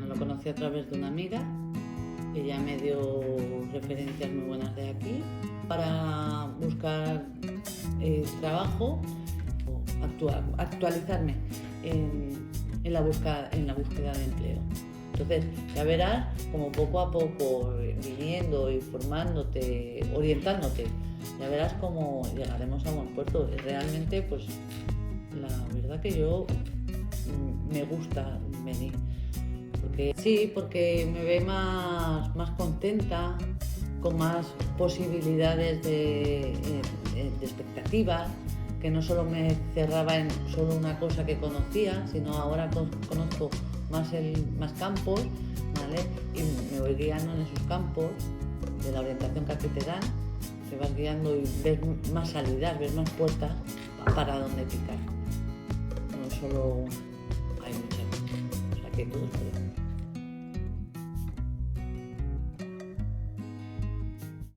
lo conocí a través de una amiga. Ella me dio referencias muy buenas de aquí para buscar trabajo, actualizarme en la búsqueda de empleo. Entonces, ya verás como poco a poco, viniendo, informándote, orientándote, ya verás cómo llegaremos a buen puerto. Realmente, pues, la verdad que yo me gusta venir. Porque me ve más contenta, con más posibilidades de expectativas, que no solo me cerraba en solo una cosa que conocía, sino ahora conozco más campos, ¿vale? Y me voy guiando en esos campos de la orientación que aquí te dan, te vas guiando y ves más salidas, ves más puertas para dónde picar. No solo hay muchas, o sea que todo es bueno.